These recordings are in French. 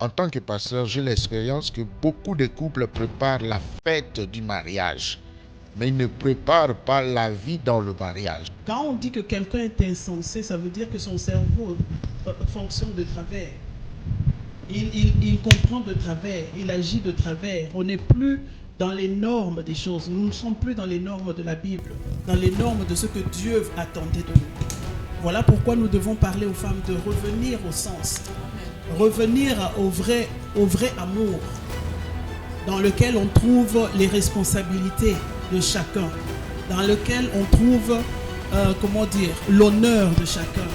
En tant que pasteur, j'ai l'expérience que beaucoup de couples préparent la fête du mariage, mais ils ne préparent pas la vie dans le mariage. Quand on dit que quelqu'un est insensé, ça veut dire que son cerveau fonctionne de travers. Il comprend de travers, il agit de travers. On n'est plus dans les normes des choses. Nous ne sommes plus dans les normes de la Bible, dans les normes de ce que Dieu attendait de nous. Voilà pourquoi nous devons parler aux femmes de revenir au sens, revenir au vrai amour, dans lequel on trouve les responsabilités de chacun, dans lequel on trouve, l'honneur de chacun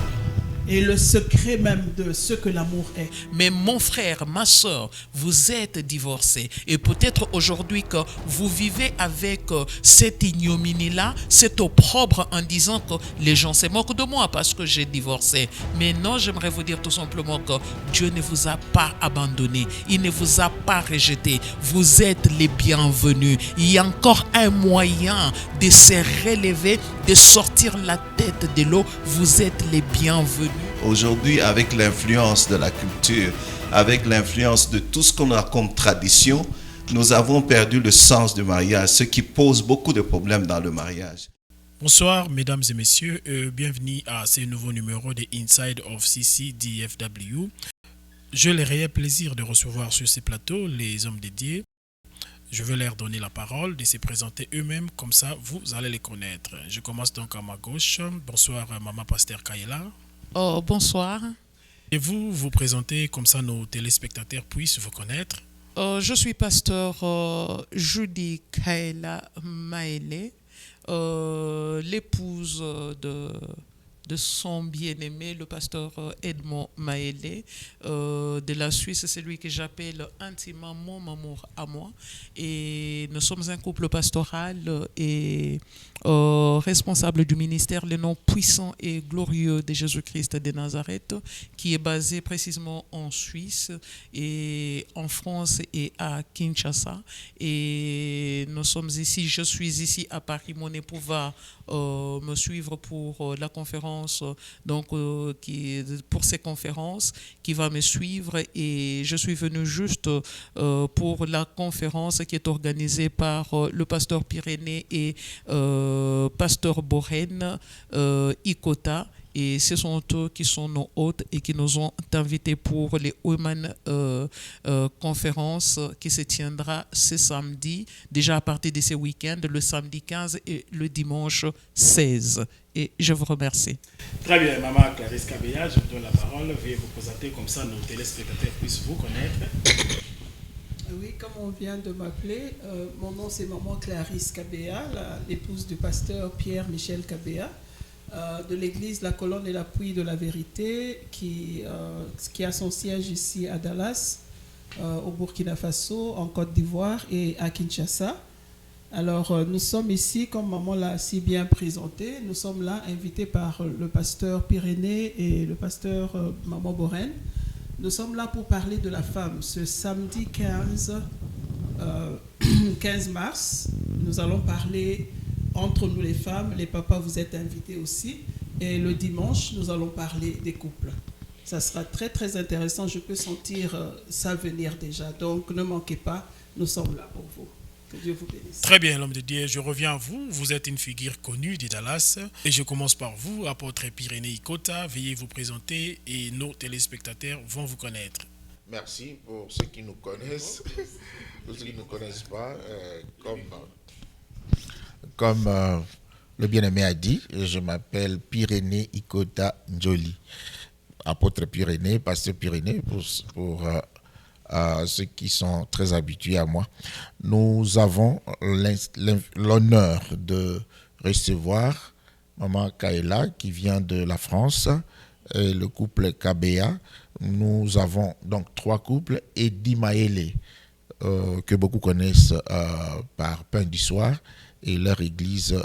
et le secret même de ce que l'amour est. Mais mon frère, ma soeur, vous êtes divorcés et peut-être aujourd'hui que vous vivez avec cette ignominie-là, cet opprobre en disant que les gens se moquent de moi parce que j'ai divorcé. Mais non, j'aimerais vous dire tout simplement que Dieu ne vous a pas abandonné, il ne vous a pas rejeté. Vous êtes les bienvenus. Il y a encore un moyen de se relever, de sortir la tête de l'eau. Vous êtes les bienvenus. Aujourd'hui, avec l'influence de la culture, avec l'influence de tout ce qu'on a comme tradition, nous avons perdu le sens du mariage, ce qui pose beaucoup de problèmes dans le mariage. Bonsoir mesdames et messieurs, bienvenue à ce nouveau numéro de Inside of CCDFW. J'ai le réel plaisir de recevoir sur ces plateaux les hommes dédiés. Je vais leur donner la parole, de se présenter eux-mêmes, comme ça vous allez les connaître. Je commence donc à ma gauche. Bonsoir Maman Pasteur Kaila. Oh, bonsoir. Et vous vous présentez comme ça nos téléspectateurs puissent vous connaître. Je suis pasteur Judy Kaila Maele, l'épouse de son bien-aimé, le pasteur Edmond Maele de la Suisse. C'est lui que j'appelle intimement mon amour à moi. Et nous sommes un couple pastoral et responsable du ministère Le Nom Puissant et Glorieux de Jésus-Christ de Nazareth, qui est basé précisément en Suisse et en France et à Kinshasa. Et nous sommes ici, je suis ici à Paris. Mon époux va me suivre pour la conférence, donc pour ces conférences, qui va me suivre, et je suis venu juste pour la conférence qui est organisée par le pasteur Pyrénées et pasteur Boren Ikota. Et ce sont eux qui sont nos hôtes et qui nous ont invités pour les Women conférences qui se tiendra ce samedi, déjà à partir de ce week-end, le samedi 15 et le dimanche 16. Et je vous remercie. Très bien, Maman Clarisse Kabea, je vous donne la parole. Veuillez vous présenter comme ça nos téléspectateurs puissent vous connaître. Oui, comme on vient de m'appeler, mon nom c'est Maman Clarisse Kabea, l'épouse du pasteur Pierre-Michel Kabea, de l'église La Colonne et l'Appui de la Vérité, qui a son siège ici à Dallas, au Burkina Faso, en Côte d'Ivoire et à Kinshasa. Alors, nous sommes ici, comme maman l'a si bien présenté, nous sommes là invités par le pasteur Pyrénées et le pasteur Maman Boren. Nous sommes là pour parler de la femme. Ce samedi 15 mars, nous allons parler entre nous les femmes. Les papas, vous êtes invités aussi. Et le dimanche, nous allons parler des couples. Ça sera très, très intéressant. Je peux sentir ça venir déjà. Donc, ne manquez pas, nous sommes là pour vous. Que Dieu vous bénisse. Très bien, l'homme de Dieu, je reviens à vous. Vous êtes une figure connue de Dallas. Et je commence par vous, apôtre Pyrénées Ikota. Veuillez vous présenter et nos téléspectateurs vont vous connaître. Merci pour ceux qui nous connaissent. Pour ceux qui ne nous connaissent pas, comme le bien-aimé a dit, je m'appelle Pyrénées Ikota Njoli. Apôtre Pyrénées, pasteur Pyrénées, pour ceux qui sont très habitués à moi. Nous avons l'honneur de recevoir Maman Kaila qui vient de la France et le couple Kabea. Nous avons donc 3 couples, Eddie Maele que beaucoup connaissent par Pain du Soir et leur église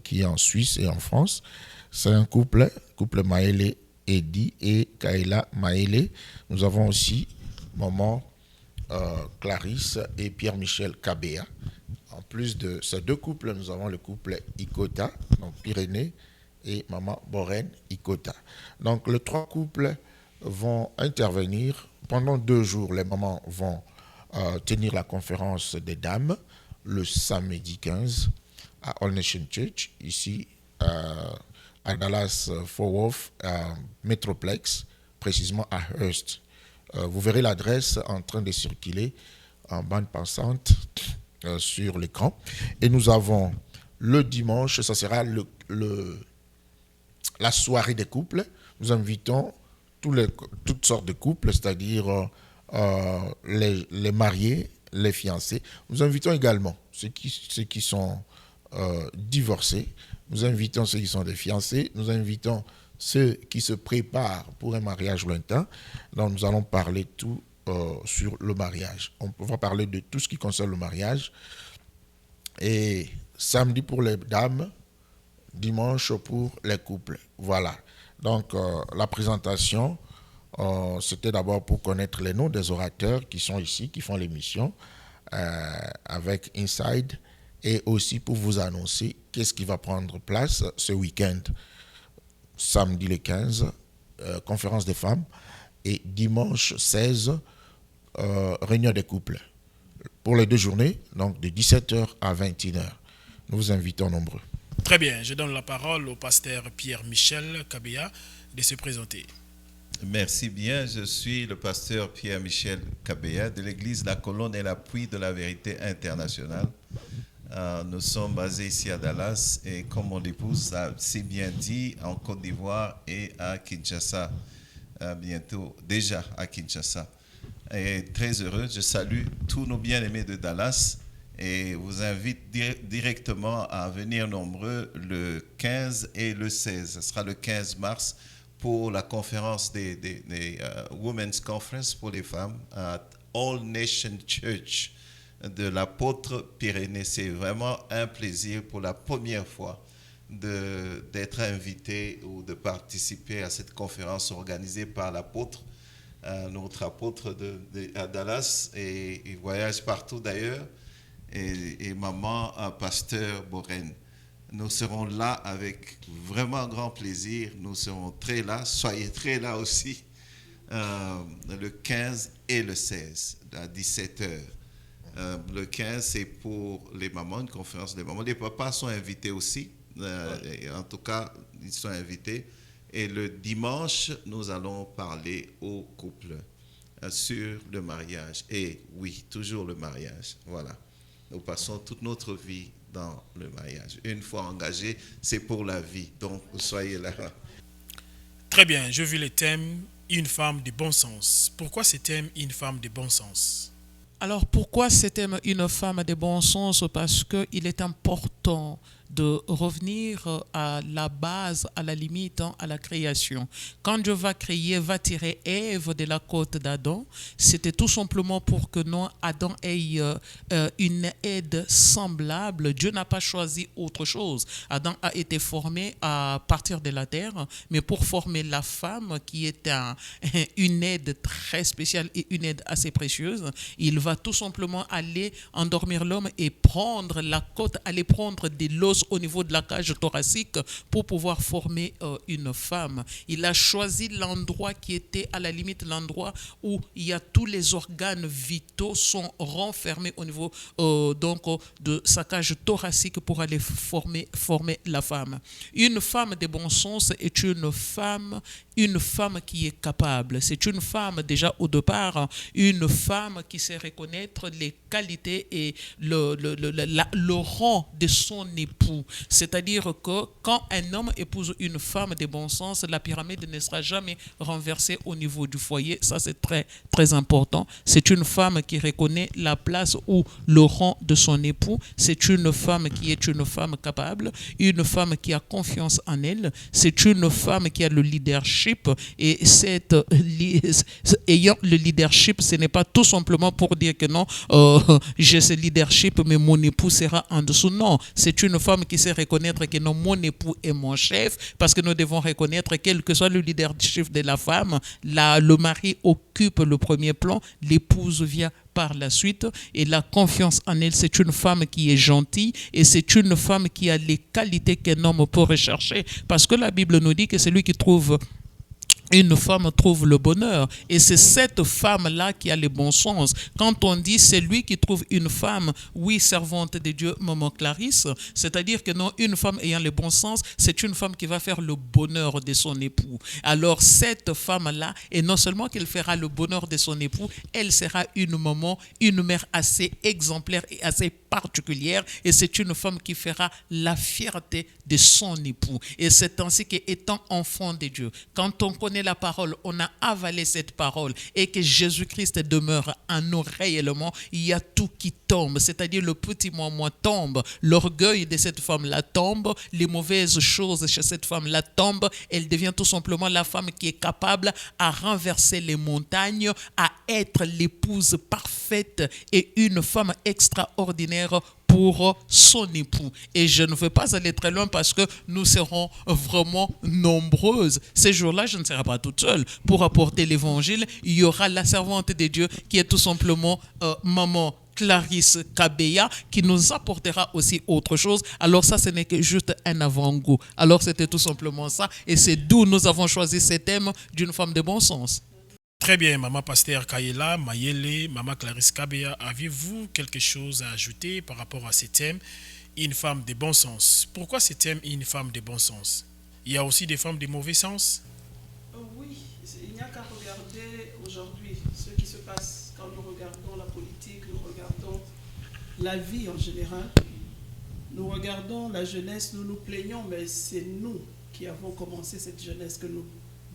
qui est en Suisse et en France. C'est un couple Maele Eddie et Kaila Maele. Nous avons aussi Maman Clarisse et Pierre-Michel Kabea. En plus de ces 2 couples, nous avons le couple Ikota, donc Pyrénées, et Maman Boren Ikota. Donc les 3 couples vont intervenir pendant 2 jours, les mamans vont tenir la conférence des dames le samedi 15 à All Nation Church, ici à Dallas Fort Worth, Metroplex, précisément à Hearst. Vous verrez l'adresse en train de circuler en bande passante sur l'écran. Et nous avons le dimanche, ça sera la soirée des couples. Nous invitons toutes sortes de couples, c'est-à-dire les mariés, les fiancés. Nous invitons également ceux qui sont divorcés. Nous invitons ceux qui sont des fiancés. Nous invitons ceux qui se préparent pour un mariage lointain. Donc nous allons parler tout sur le mariage. On va parler de tout ce qui concerne le mariage. Et samedi pour les dames, dimanche pour les couples. Voilà. Donc la présentation, c'était d'abord pour connaître les noms des orateurs qui sont ici, qui font l'émission avec Inside, et aussi pour vous annoncer qu'est-ce qui va prendre place ce week-end. Samedi le 15, conférence des femmes, et dimanche 16, réunion des couples. Pour les 2 journées, donc de 17h à 21h. Nous vous invitons nombreux. Très bien, je donne la parole au pasteur Pierre-Michel Kabea de se présenter. Merci bien, je suis le pasteur Pierre-Michel Kabea de l'église La Colonne et l'Appui de la Vérité Internationale. Nous sommes basés ici à Dallas et comme mon épouse a si bien dit, en Côte d'Ivoire et à Kinshasa, bientôt déjà à Kinshasa. Et très heureux, je salue tous nos bien-aimés de Dallas et vous invite directement à venir nombreux le 15 et le 16. Ce sera le 15 mars pour la conférence des Women's Conference pour les femmes à All Nation Church de l'apôtre Pyrénées. C'est vraiment un plaisir pour la première fois d'être invité ou de participer à cette conférence organisée par l'apôtre, notre apôtre à Dallas, et il voyage partout d'ailleurs, et maman, pasteur Boren. Nous serons là avec vraiment grand plaisir. Nous serons très là. Soyez très là aussi. Le 15 et le 16 à 17h. Le 15, c'est pour les mamans, une conférence des mamans. Les papas sont invités aussi. En tout cas, ils sont invités. Et le dimanche, nous allons parler aux couples sur le mariage. Et oui, toujours le mariage. Voilà. Nous passons toute notre vie dans le mariage. Une fois engagé, c'est pour la vie. Donc, soyez là. Très bien, je vis le thème « Une femme de bon sens ». Pourquoi ce thème « Une femme de bon sens » ? Alors pourquoi ce thème une femme de bon sens? Parce qu'il est important de revenir à la base, à la limite, à la création. Quand Dieu va créer, va tirer Ève de la côte d'Adam, c'était tout simplement pour que non, Adam ait une aide semblable. Dieu n'a pas choisi autre chose. Adam a été formé à partir de la terre, mais pour former la femme, qui est une aide très spéciale et une aide assez précieuse, il va tout simplement aller endormir l'homme et prendre la côte, aller prendre de l'os au niveau de la cage thoracique pour pouvoir former une femme. Il a choisi l'endroit qui était à la limite l'endroit où il y a tous les organes vitaux sont renfermés au niveau de sa cage thoracique pour aller former la femme. Une femme de bon sens est une femme qui est capable. C'est une femme déjà au départ, une femme qui sait reconnaître les qualités et le rang de son époux. C'est-à-dire que quand un homme épouse une femme de bon sens, la pyramide ne sera jamais renversée au niveau du foyer. Ça, c'est très, très important. C'est une femme qui reconnaît la place ou le rang de son époux. C'est une femme qui est une femme capable, une femme qui a confiance en elle. C'est une femme qui a le leadership. Et ayant le leadership, ce n'est pas tout simplement pour dire que non, j'ai ce leadership, mais mon époux sera en dessous. Non, c'est une femme qui sait reconnaître que non, mon époux est mon chef, parce que nous devons reconnaître, quel que soit le leadership de la femme, le mari occupe le premier plan, l'épouse vient par la suite, et la confiance en elle, c'est une femme qui est gentille et c'est une femme qui a les qualités qu'un homme peut rechercher, parce que la Bible nous dit que celui qui trouve une femme trouve le bonheur. Et c'est cette femme-là qui a le bon sens. Quand on dit c'est lui qui trouve une femme, oui, servante de Dieu, maman Clarisse, c'est-à-dire que non, une femme ayant le bon sens, c'est une femme qui va faire le bonheur de son époux. Alors cette femme-là, et non seulement qu'elle fera le bonheur de son époux, elle sera une maman, une mère assez exemplaire et assez particulière. Et c'est une femme qui fera la fierté de son époux. Et c'est ainsi qu'étant enfant de Dieu, quand on connaît la parole, on a avalé cette parole et que Jésus-Christ demeure en nous réellement, il y a tout qui tombe, c'est-à-dire le petit moi tombe, l'orgueil de cette femme-là tombe, les mauvaises choses chez cette femme-là tombent, elle devient tout simplement la femme qui est capable à renverser les montagnes, à être l'épouse parfaite et une femme extraordinaire pour son époux. Et je ne veux pas aller très loin parce que nous serons vraiment nombreuses. Ces jours-là, je ne serai pas toute seule pour apporter l'évangile. Il y aura la servante de Dieu qui est tout simplement maman Clarisse Kabeya qui nous apportera aussi autre chose. Alors ça, ce n'est que juste un avant-goût. Alors c'était tout simplement ça. Et c'est d'où nous avons choisi ce thème d'une femme de bon sens. Très bien, Maman Pasteur Kayela, Mayele, Maman Clarisse Kabeya, avez-vous quelque chose à ajouter par rapport à ce thème, une femme de bon sens? Pourquoi ce thème, une femme de bon sens? Il y a aussi des femmes de mauvais sens? Oui, il n'y a qu'à regarder aujourd'hui ce qui se passe quand nous regardons la politique, nous regardons la vie en général, nous regardons la jeunesse, nous nous plaignons, mais c'est nous qui avons commencé cette jeunesse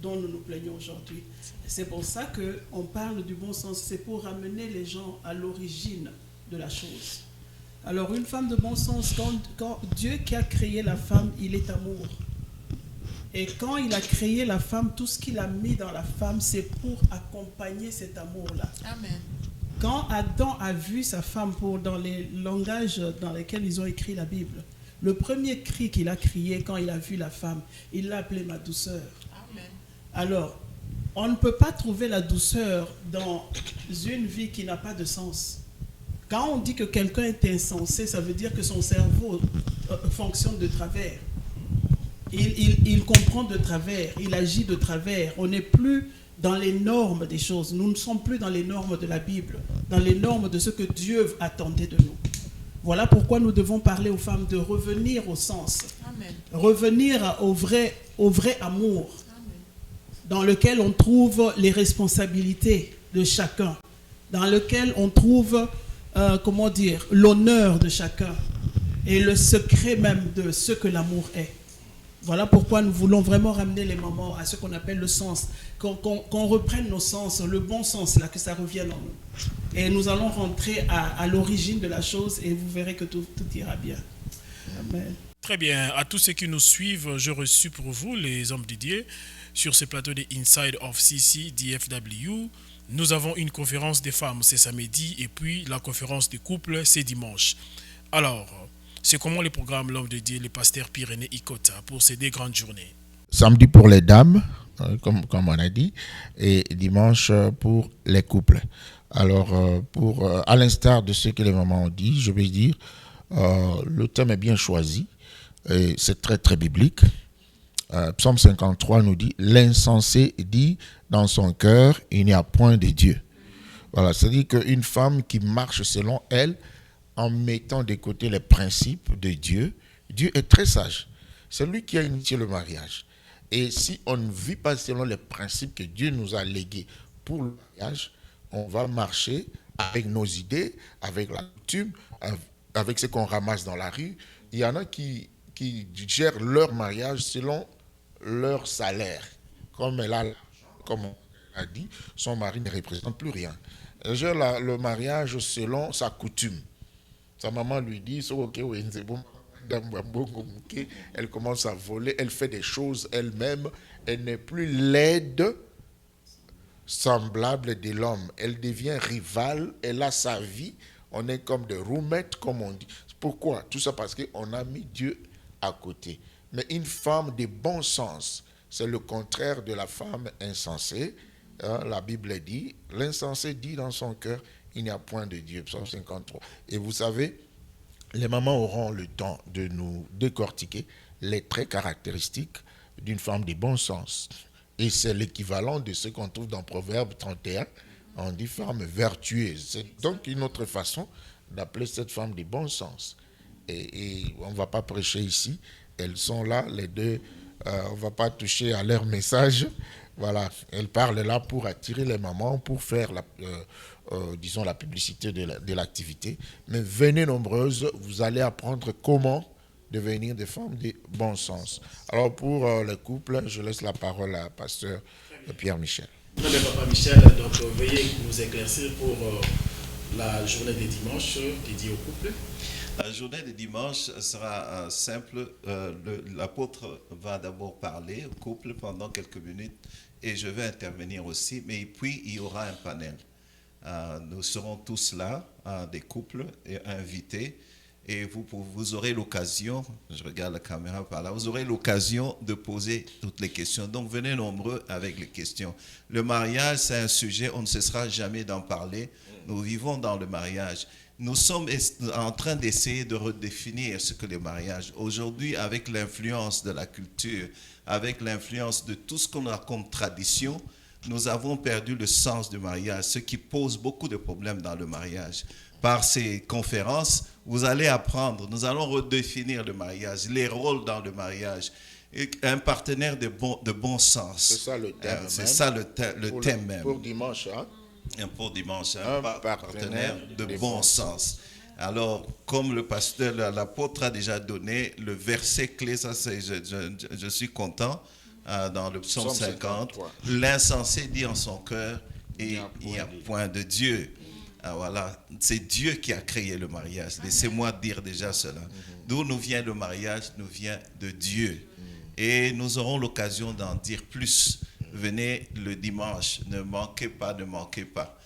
dont nous nous plaignons aujourd'hui. C'est pour ça qu'on parle du bon sens, c'est pour ramener les gens à l'origine de la chose. Alors une femme de bon sens, quand Dieu qui a créé la femme, il est amour. Et quand il a créé la femme, tout ce qu'il a mis dans la femme, c'est pour accompagner cet amour-là. Amen. Quand Adam a vu sa femme, dans les langages dans lesquels ils ont écrit la Bible, le premier cri qu'il a crié quand il a vu la femme, il l'a appelée ma douceur. Amen. Alors, on ne peut pas trouver la douceur dans une vie qui n'a pas de sens. Quand on dit que quelqu'un est insensé, ça veut dire que son cerveau fonctionne de travers. Il comprend de travers, il agit de travers. On n'est plus dans les normes des choses. Nous ne sommes plus dans les normes de la Bible, dans les normes de ce que Dieu attendait de nous. Voilà pourquoi nous devons parler aux femmes de revenir au sens. Amen. Revenir au vrai amour, dans lequel on trouve les responsabilités de chacun, dans lequel on trouve, l'honneur de chacun et le secret même de ce que l'amour est. Voilà pourquoi nous voulons vraiment ramener les mamans à ce qu'on appelle le sens, qu'on reprenne nos sens, le bon sens, là, que ça revienne en nous. Et nous allons rentrer à l'origine de la chose et vous verrez que tout ira bien. Amen. Très bien. À tous ceux qui nous suivent, je reçois pour vous, les hommes de Dieu, sur ce plateau de Inside of CC DFW. Nous avons une conférence des femmes, c'est samedi, et puis la conférence des couples, c'est dimanche. Alors, c'est comment le programme L'homme de Dieu, le pasteur Pyrénées Ikota, pour ces deux grandes journées? Samedi pour les dames, comme on a dit, et dimanche pour les couples. Alors, à l'instar de ce que les mamans ont dit, je vais dire, le thème est bien choisi, et c'est très très biblique. Psaume 53 nous dit, l'insensé dit dans son cœur, il n'y a point de Dieu. Voilà, c'est-à-dire qu'une femme qui marche selon elle, en mettant de côté les principes de Dieu, Dieu est très sage. C'est lui qui a initié le mariage. Et si on ne vit pas selon les principes que Dieu nous a légués pour le mariage, on va marcher avec nos idées, avec la coutume, avec ce qu'on ramasse dans la rue. Il y en a qui gèrent leur mariage selon leur salaire. Comme elle a dit, son mari ne représente plus rien. Elle gère le mariage selon sa coutume. Sa maman lui dit, elle commence à voler, elle fait des choses elle-même, elle n'est plus l'aide semblable de l'homme. Elle devient rivale, elle a sa vie, on est comme des roommates, comme on dit. Pourquoi? Tout ça parce qu'on a mis Dieu à côté. Mais une femme de bon sens, c'est le contraire de la femme insensée. La Bible dit, l'insensé dit dans son cœur, il n'y a point de Dieu. Psaume 53. Et vous savez, les mamans auront le temps de nous décortiquer les traits caractéristiques d'une femme de bon sens Et c'est l'équivalent de ce qu'on trouve dans Proverbe 31. On dit femme vertueuse. C'est donc une autre façon d'appeler cette femme de bon sens. Et on ne va pas prêcher ici. Elles sont là, les deux. On ne va pas toucher à leur message. Voilà, elles parlent là pour attirer les mamans, pour faire disons la publicité de l'activité. Mais venez nombreuses, vous allez apprendre comment devenir des femmes de bon sens. Alors pour le couple, je laisse la parole à pasteur Pierre Michel. Très bien, Papa Michel, donc veuillez nous éclaircir pour la journée de dimanche dédiée au couple. La journée de dimanche sera simple. L'apôtre va d'abord parler au couple pendant quelques minutes et je vais intervenir aussi. Mais puis, il y aura un panel. Nous serons tous là, des couples et invités. Et vous aurez l'occasion, je regarde la caméra par là, vous aurez l'occasion de poser toutes les questions. Donc, venez nombreux avec les questions. Le mariage, c'est un sujet, on ne cessera jamais d'en parler. Nous vivons dans le mariage. Nous sommes en train d'essayer de redéfinir ce que le mariage. Aujourd'hui, avec l'influence de la culture, avec l'influence de tout ce qu'on a comme tradition, nous avons perdu le sens du mariage, ce qui pose beaucoup de problèmes dans le mariage. Par ces conférences, vous allez apprendre, nous allons redéfinir le mariage, les rôles dans le mariage, un partenaire de bon sens. C'est ça le thème. C'est ça le thème même. Pour dimanche, hein? Pour dimanche, un partenaire de bon sens. Alors, comme le pasteur, l'apôtre a déjà donné, le verset clé, ça c'est, je suis content, dans le psaume 50, l'insensé dit en son cœur, et il n'y a point de Dieu. Voilà, c'est Dieu qui a créé le mariage. Laissez-moi dire déjà cela. D'où nous vient le mariage? Nous vient de Dieu. Et nous aurons l'occasion d'en dire plus. Venez le dimanche, ne manquez pas, ne manquez pas.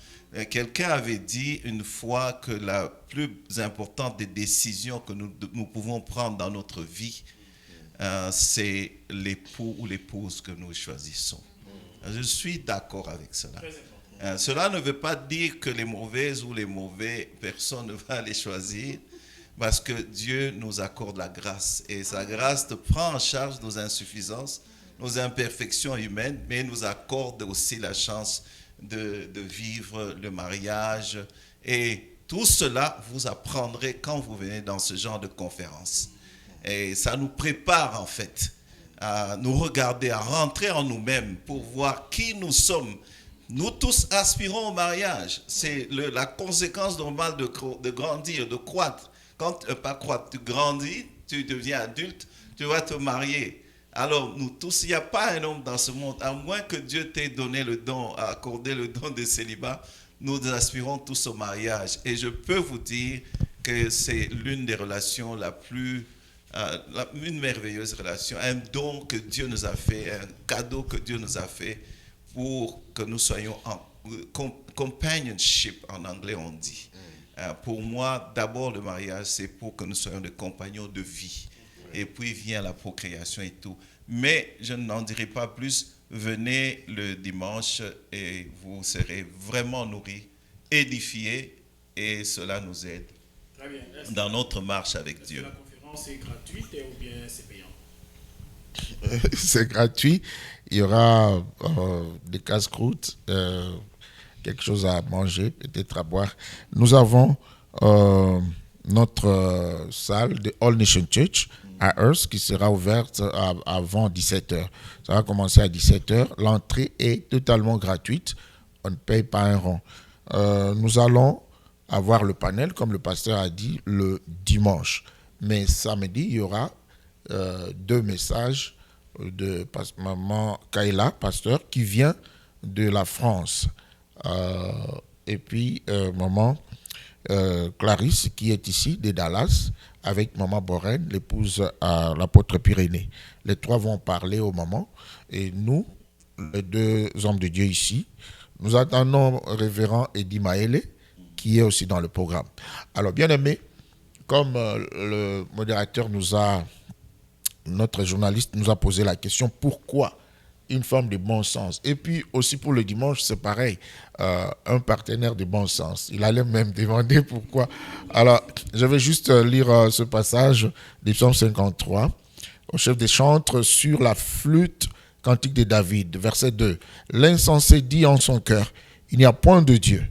Quelqu'un avait dit une fois que la plus importante des décisions que nous pouvons prendre dans notre vie, c'est l'époux ou l'épouse que nous choisissons. Je suis d'accord avec cela. Cela ne veut pas dire que les mauvaises ou les mauvais personnes ne vont les choisir, parce que Dieu nous accorde la grâce. Et sa grâce prend en charge nos insuffisances, nos imperfections humaines, mais nous accorde aussi la chance de vivre le mariage. Et tout cela, vous apprendrez quand vous venez dans ce genre de conférence. Et ça nous prépare en fait à nous regarder, à rentrer en nous-mêmes pour voir qui nous sommes. Nous tous aspirons au mariage. C'est la conséquence normale de grandir, de croître. Quand tu grandis, tu deviens adulte, tu vas te marier. Alors, nous tous, il n'y a pas un homme dans ce monde, à moins que Dieu t'ait donné le don, accordé le don de célibat, nous aspirons tous au mariage. Et je peux vous dire que c'est l'une des relations une merveilleuse relation, un don que Dieu nous a fait, un cadeau que Dieu nous a fait pour que nous soyons en companionship, en anglais on dit. Pour moi, d'abord le mariage, c'est pour que nous soyons des compagnons de vie. Et puis vient la procréation et tout. Mais je n'en dirai pas plus. Venez le dimanche et vous serez vraiment nourris, édifiés, et cela nous aide dans notre marche avec Dieu. La conférence est gratuite ou bien c'est payant? C'est gratuit. Il y aura des casse-croûtes, quelque chose à manger, peut-être à boire. Nous avons notre salle de All Nation Church à Hearst qui sera ouverte avant 17h. Ça va commencer à 17h. L'entrée est totalement gratuite. On ne paye pas un rond. Nous allons avoir le panel, comme le pasteur a dit, le dimanche. Mais samedi, il y aura 2 messages de maman Kayla, pasteur, qui vient de la France. Et puis, maman Clarisse, qui est ici, de Dallas, avec maman Borène, l'épouse à l'apôtre Pyrénées. Les 3 vont parler au moment. Et nous, les 2 hommes de Dieu ici, nous attendons révérend Eddie Maele, qui est aussi dans le programme. Alors, bien aimé, comme le modérateur notre journaliste nous a posé la question, pourquoi une femme de bon sens? Et puis aussi pour le dimanche, c'est pareil, un partenaire de bon sens. Il allait même demander pourquoi. Alors, je vais juste lire ce passage du psaume 53. Au chef des chantres, sur la flûte Cantique de David, verset 2. L'insensé dit en son cœur, il n'y a point de Dieu.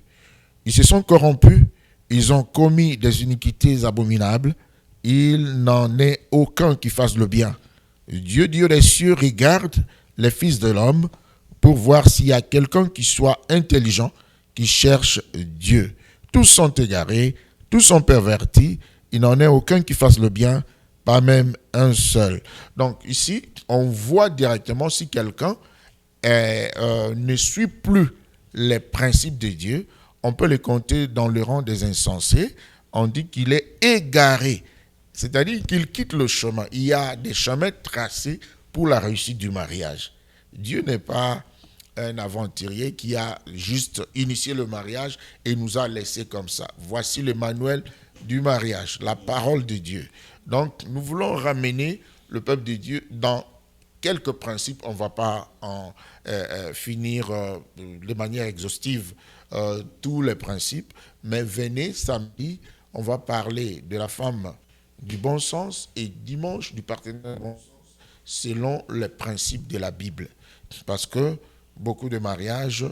Ils se sont corrompus, ils ont commis des iniquités abominables, il n'en est aucun qui fasse le bien. Dieu des cieux regarde les fils de l'homme pour voir s'il y a quelqu'un qui soit intelligent, qui cherche Dieu. Tous sont égarés, tous sont pervertis, il n'en est aucun qui fasse le bien, pas même un seul. Donc ici, on voit directement si quelqu'un ne suit plus les principes de Dieu, on peut les compter dans le rang des insensés. On dit qu'il est égaré, c'est-à-dire qu'il quitte le chemin. Il y a des chemins tracés pour la réussite du mariage. Dieu n'est pas un aventurier qui a juste initié le mariage et nous a laissé comme ça. Voici le manuel du mariage, la parole de Dieu. Donc, nous voulons ramener le peuple de Dieu dans quelques principes. On ne va pas en finir de manière exhaustive tous les principes, mais venez samedi, on va parler de la femme du bon sens et dimanche du partenaire du bon sens selon les principes de la Bible. Parce que beaucoup de mariages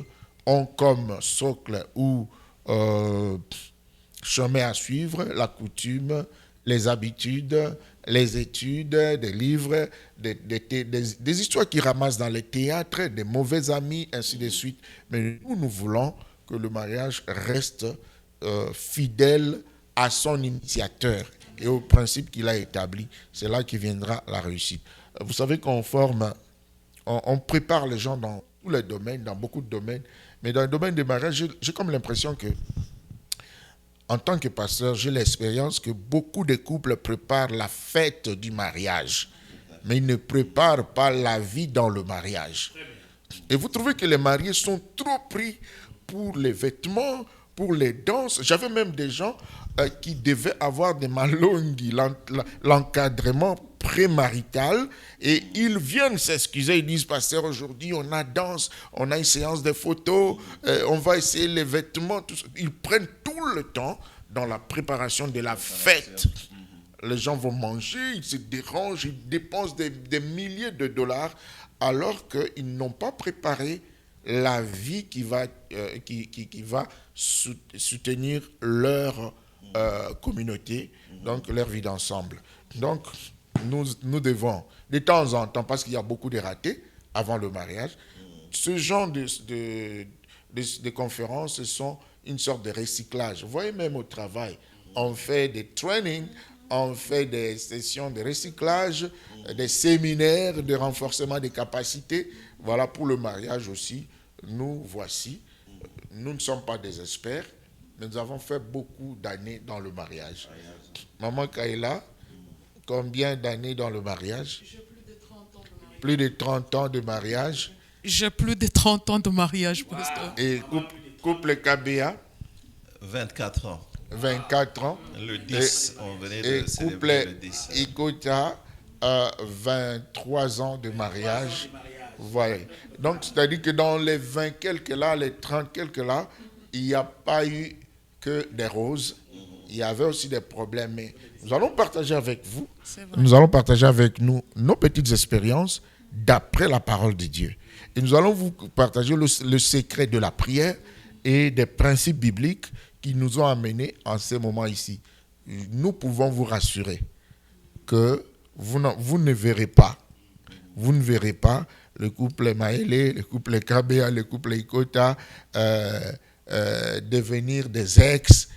ont comme socle ou chemin à suivre la coutume, les habitudes, les études, des livres, des histoires qui ramassent dans les théâtres, des mauvais amis, ainsi de suite. Mais nous voulons que le mariage reste fidèle à son initiateur et au principe qu'il a établi. C'est là qu'il viendra la réussite. Vous savez qu'on forme, on prépare les gens dans tous les domaines, dans beaucoup de domaines, mais dans le domaine du mariage, j'ai comme l'impression que en tant que pasteur, j'ai l'expérience que beaucoup de couples préparent la fête du mariage, mais ils ne préparent pas la vie dans le mariage. Et vous trouvez que les mariés sont trop pris pour les vêtements, pour les danses. J'avais même des gens qui devaient avoir des malonghi, l'encadrement prémarital, et ils viennent s'excuser, ils disent, pasteur, aujourd'hui on a danse, on a une séance de photos, on va essayer les vêtements, tout ça. Ils prennent tout le temps dans la préparation de la fête. Les gens vont manger, ils se dérangent, ils dépensent des milliers de dollars, alors qu'ils n'ont pas préparé la vie qui va soutenir leur communauté, donc leur vie d'ensemble. Donc, nous devons, de temps en temps, parce qu'il y a beaucoup de ratés avant le mariage, ce genre de conférences, ce sont une sorte de recyclage. Vous voyez, même au travail, on fait des trainings, on fait des sessions de recyclage, des séminaires de renforcement des capacités. Voilà, pour le mariage aussi, nous voici. Nous ne sommes pas des experts, mais nous avons fait beaucoup d'années dans le mariage. Maman Kaila, combien d'années dans le mariage? J'ai plus de 30 ans de mariage. Plus de 30 ans de mariage. J'ai plus de 30 ans de mariage, pasteur. Et couple KBA? 24 ans. 24 ans. Le 10, on venait de couple célébrer le 10. Ikota, 23 ans de mariage. Voilà. Donc, c'est-à-dire que dans les 20 quelques là, les 30 quelques là, il n'y a pas eu que des roses. Il y avait aussi des problèmes. Mais nous allons partager avec vous, nous allons partager avec nous nos petites expériences d'après la parole de Dieu. Et nous allons vous partager le secret de la prière et des principes bibliques qui nous ont amenés en ce moment ici. Nous pouvons vous rassurer que vous ne verrez pas le couple Maëlé, le couple Kabea, le couple Ikota devenir des ex.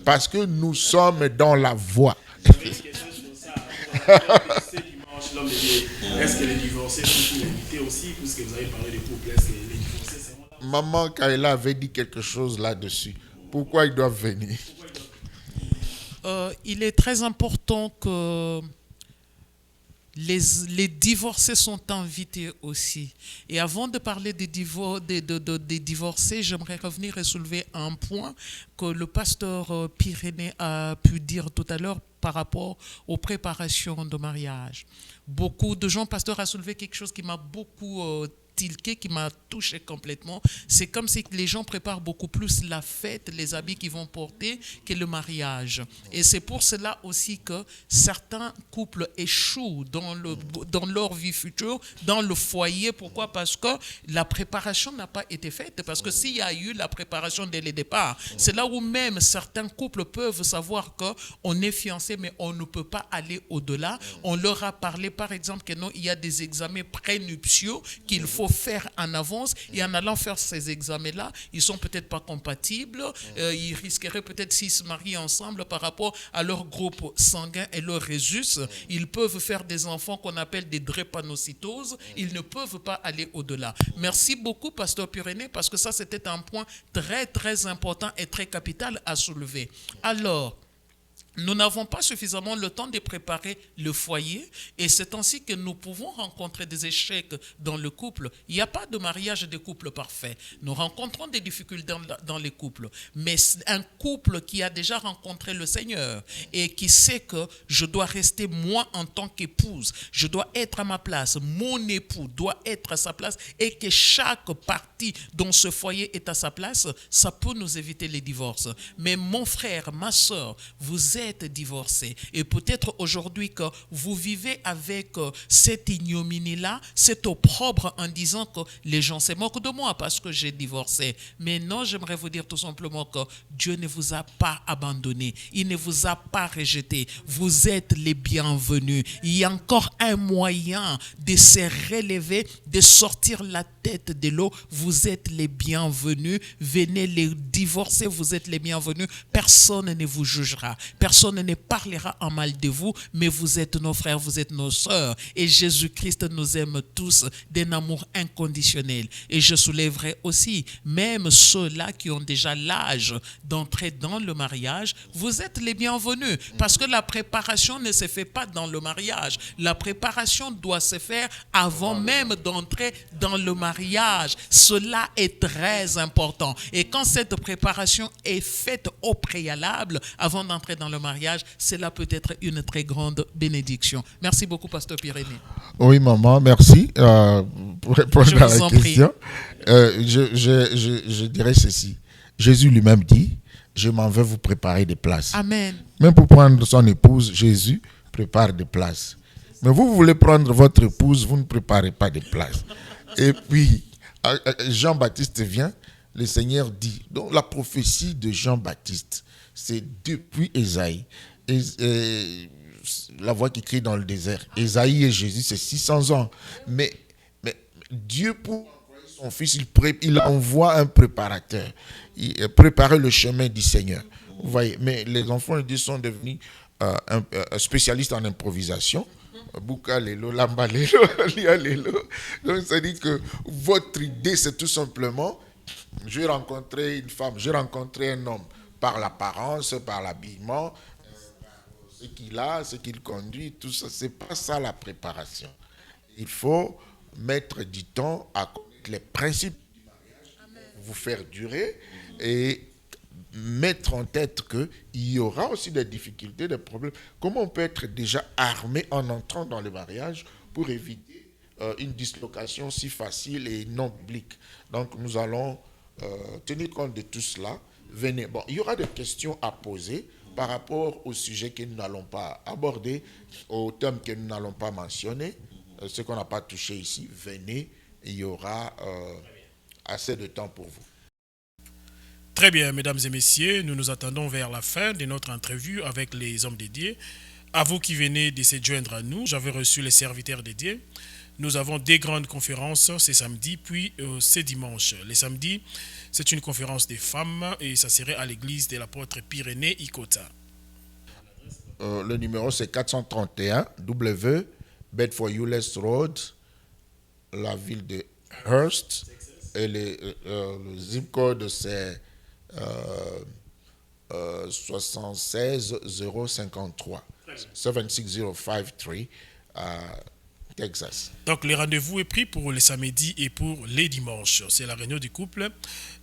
Parce que nous sommes dans la voie. Est-ce que les divorcés sont invités aussi, puisque vous avez parlé de couple, est-ce que les divorcés seront là? Maman Kaila avait dit quelque chose là-dessus. Pourquoi ils doivent venir? Il est très important que les divorcés sont invités aussi. Et avant de parler des divorcés, j'aimerais revenir et soulever un point que le pasteur Pyrénées a pu dire tout à l'heure par rapport aux préparations de mariage. Beaucoup de gens, pasteur a soulevé quelque chose qui m'a beaucoup tilqué, qui m'a touché complètement. C'est comme si les gens préparent beaucoup plus la fête, les habits qu'ils vont porter, que le mariage. Et c'est pour cela aussi que certains couples échouent dans leur vie future, dans le foyer. Pourquoi? Parce que la préparation n'a pas été faite. Parce que s'il y a eu la préparation dès le départ, c'est là où même certains couples peuvent savoir qu'on est fiancé, mais on ne peut pas aller au-delà. On leur a parlé, par exemple, que non, il y a des examens prénuptiaux qu'il faut faire en avance. Et en allant faire ces examens-là, ils ne sont peut-être pas compatibles. Ils risqueraient peut-être, s'ils se marient ensemble, par rapport à leur groupe sanguin et leur résus, ils peuvent faire des enfants qu'on appelle des drépanocytoses. Ils ne peuvent pas aller au-delà. Merci beaucoup, Pasteur Pyrénées, parce que ça, c'était un point très, très important et très capital à soulever. Alors, nous n'avons pas suffisamment le temps de préparer le foyer et c'est ainsi que nous pouvons rencontrer des échecs dans le couple. Il n'y a pas de mariage de couple parfait. Nous rencontrons des difficultés dans les couples. Mais un couple qui a déjà rencontré le Seigneur et qui sait que je dois rester moi en tant qu'épouse, je dois être à ma place, mon époux doit être à sa place et que chaque partie dans ce foyer est à sa place, ça peut nous éviter les divorces. Mais mon frère, ma soeur, vous êtes divorcé et peut-être aujourd'hui que vous vivez avec cette ignominie-là, cet opprobre en disant que les gens se moquent de moi parce que j'ai divorcé. Mais non, j'aimerais vous dire tout simplement que Dieu ne vous a pas abandonné, il ne vous a pas rejeté. Vous êtes les bienvenus. Il y a encore un moyen de se relever, de sortir la tête de l'eau. Vous êtes les bienvenus. Venez les divorcer, vous êtes les bienvenus. Personne ne vous jugera. Personne ne parlera en mal de vous, mais vous êtes nos frères, vous êtes nos sœurs. Et Jésus-Christ nous aime tous d'un amour inconditionnel. Et je soulèverai aussi, même ceux-là qui ont déjà l'âge d'entrer dans le mariage, vous êtes les bienvenus. Parce que la préparation ne se fait pas dans le mariage. La préparation doit se faire avant même d'entrer dans le mariage. Cela est très important. Et quand cette préparation est faite au préalable, avant d'entrer dans le mariage, cela peut être une très grande bénédiction. Merci beaucoup, Pasteur Pyrénées. Oui, maman, merci pour répondre à la question. Je dirais ceci. Jésus lui-même dit, je m'en vais vous préparer des places. Amen. Même pour prendre son épouse, Jésus prépare des places. Mais vous voulez prendre votre épouse, vous ne préparez pas des places. Et puis, Jean-Baptiste vient, le Seigneur dit, donc la prophétie de Jean-Baptiste, c'est depuis Ésaïe. La voix qui crie dans le désert. Ésaïe et Jésus, c'est 600 ans. Mais Dieu, pour son fils, il envoie un préparateur. Il préparait le chemin du Seigneur. Vous voyez, mais les enfants de Dieu sont devenus spécialistes en improvisation. Bouka lelo, lamba lelo, lia lelo. Donc ça dit que votre idée, c'est tout simplement, je vais rencontrer une femme, je vais rencontrer un homme par l'apparence, par l'habillement, ce qu'il a, ce qu'il conduit, tout ça. C'est pas ça la préparation. Il faut mettre du temps à connaître les principes du mariage, vous faire durer et mettre en tête qu'il y aura aussi des difficultés, des problèmes. Comment on peut être déjà armé en entrant dans le mariage pour éviter une dislocation si facile et non biblique. Donc nous allons tenir compte de tout cela. Venez. Bon, il y aura des questions à poser par rapport au sujet que nous n'allons pas aborder, au thème que nous n'allons pas mentionner, ce qu'on n'a pas touché ici. Venez, il y aura assez de temps pour vous. Très bien, mesdames et messieurs, nous nous attendons vers la fin de notre interview avec les hommes dédiés. À vous qui venez de se joindre à nous, j'avais reçu les serviteurs dédiés. Nous avons des grandes conférences ce samedi, puis ce dimanche. Le samedi, c'est une conférence des femmes et ça serait à l'église de l'apôtre Pyrénées Ikota. Le numéro, c'est 431 W, Bedford Euless Road, la ville de Hearst. Et le zip code, c'est 76053, 76053 à Texas. Donc, le rendez-vous est pris pour les samedis et pour les dimanches. C'est la réunion du couple.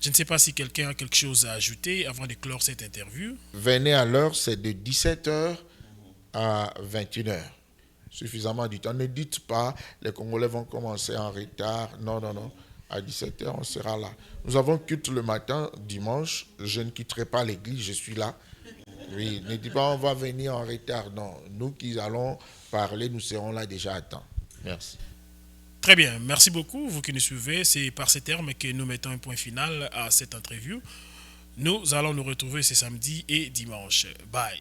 Je ne sais pas si quelqu'un a quelque chose à ajouter avant de clore cette interview. Venez à l'heure, c'est de 17h à 21h. suffisamment du temps. Ne dites pas, les Congolais vont commencer en retard. Non, non, non. À 17h, on sera là. Nous avons culte le matin, dimanche. Je ne quitterai pas l'église, je suis là. Oui, ne dites pas, on va venir en retard. Non, nous qui allons parler, nous serons là déjà à temps. Merci. Très bien, merci beaucoup, vous qui nous suivez. C'est par ces termes que nous mettons un point final à cette interview. Nous allons nous retrouver ce samedi et dimanche. Bye.